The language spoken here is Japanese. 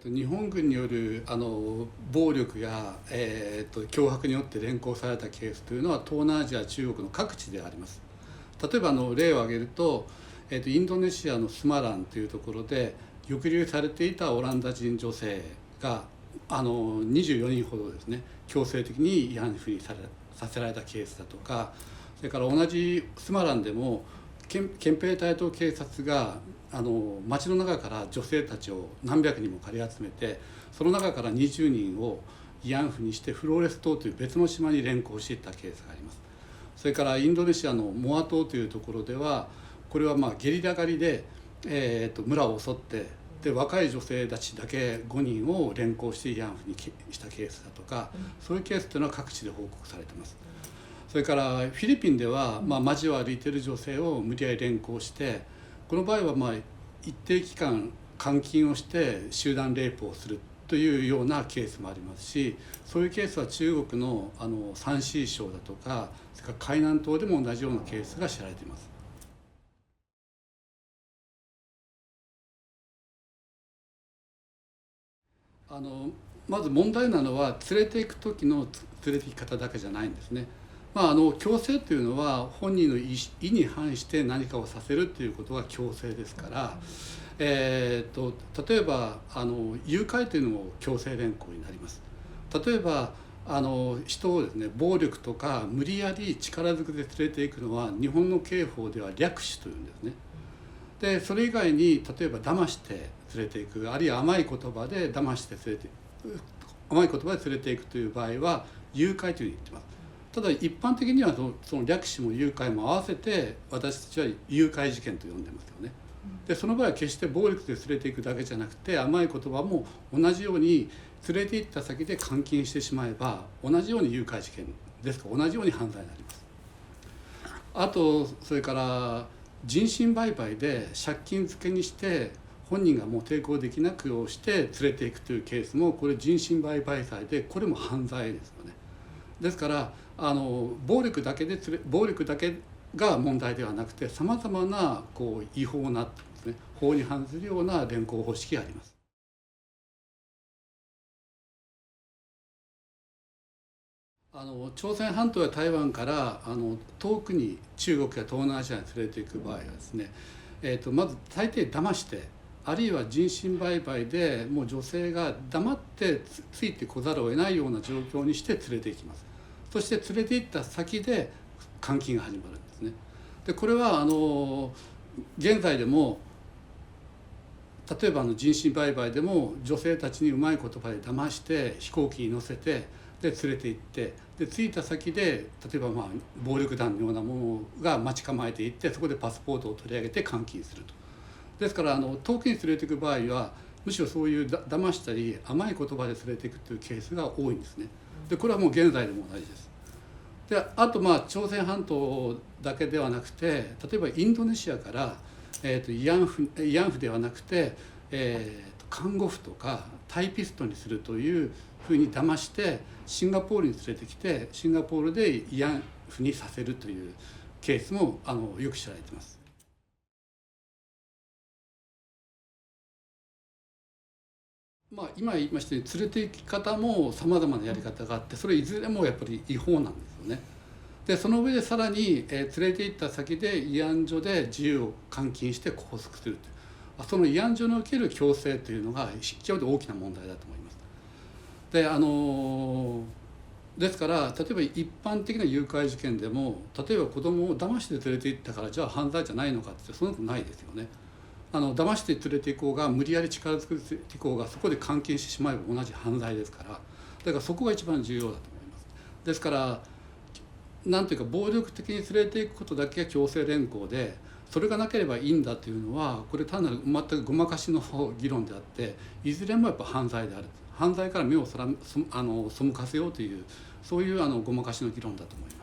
日本軍による暴力や、脅迫によって連行されたケースというのは東南アジア、中国の各地であります。例えば例を挙げると、インドネシアのスマランというところで抑留されていたオランダ人女性が24人ほどですね、強制的に慰安婦にさせられたケースだとか、それから同じスマランでも憲兵隊と警察が町の中から女性たちを何百人も借り集めて、その中から20人を慰安婦にしてフローレス島という別の島に連行していったケースがあります。それからインドネシアのモア島というところでは、これはゲリラ狩りで、村を襲ってで若い女性たちだけ5人を連行して慰安婦にしたケースだとか、そういうケースというのは各地で報告されています。それからフィリピンでは、街を歩いている女性を無理やり連行して、この場合は一定期間監禁をして集団レイプをするというようなケースもありますし、そういうケースは中国の山西省だとか、それから海南島でも同じようなケースが知られています。まず問題なのは連れていく時の連れて行き方だけじゃないんですね。強制というのは本人の意に反して何かをさせるということが強制ですから、例えば誘拐というのも強制連行になります。例えば人をですね、暴力とか無理やり力ずくで連れていくのは日本の刑法では略取というんですね。でそれ以外に例えば騙して連れていく、あるいは甘い言葉で騙して連れて甘い言葉で連れていくという場合は誘拐というふうに言ってます。ただ一般的にはその略取も誘拐も合わせて私たちは誘拐事件と呼んでますよね。でその場合は決して暴力で連れていくだけじゃなくて、甘い言葉も同じように連れて行った先で監禁してしまえば同じように誘拐事件ですから同じように犯罪になります。あとそれから人身売買で借金付けにして本人がもう抵抗できなくをして連れていくというケースも、これ人身売買罪でこれも犯罪ですよね。ですから暴力だけが問題ではなくて、さまざまな違法なですね、法に反するような連行方式があります。朝鮮半島や台湾から遠くに中国や東南アジアに連れていく場合はですね、まず大抵騙して、あるいは人身売買でもう女性が黙ってついてこざるを得ないような状況にして連れていきます。そして連れて行った先で監禁が始まるんですね。でこれは現在でも例えば人身売買でも女性たちにうまい言葉で騙して飛行機に乗せてで連れて行って、で着いた先で例えば暴力団のようなものが待ち構えていって、そこでパスポートを取り上げて監禁すると。ですから遠くに連れていく場合はむしろそういう騙したり甘い言葉で連れていくというケースが多いんですね。でこれはもう現在でも同じです。であと朝鮮半島だけではなくて、例えばインドネシアから慰安婦ではなくて、看護婦とかタイピストにするというふうに騙してシンガポールに連れてきて、シンガポールで慰安婦にさせるというケースもよく知られています。今言いましたように連れて行き方もさまざまなやり方があって、それいずれもやっぱり違法なんですよね。でその上でさらに、連れて行った先で慰安所で自由を監禁して拘束するという、その慰安所における強制というのが非常に大きな問題だと思います。ですから例えば一般的な誘拐事件でも、例えば子供を騙して連れて行ったからじゃあ犯罪じゃないのかってそんなことないですよね。騙して連れて行こうが無理やり力ずくで連れて行こうが、そこで監禁してしまえば同じ犯罪ですから、だからそこが一番重要だと思います。ですからなんていうか、暴力的に連れていくことだけが強制連行で、それがなければいいんだというのは、これ単なる全くごまかしの議論であって、いずれもやっぱ犯罪である、犯罪から目を背かせようという、そういうごまかしの議論だと思います。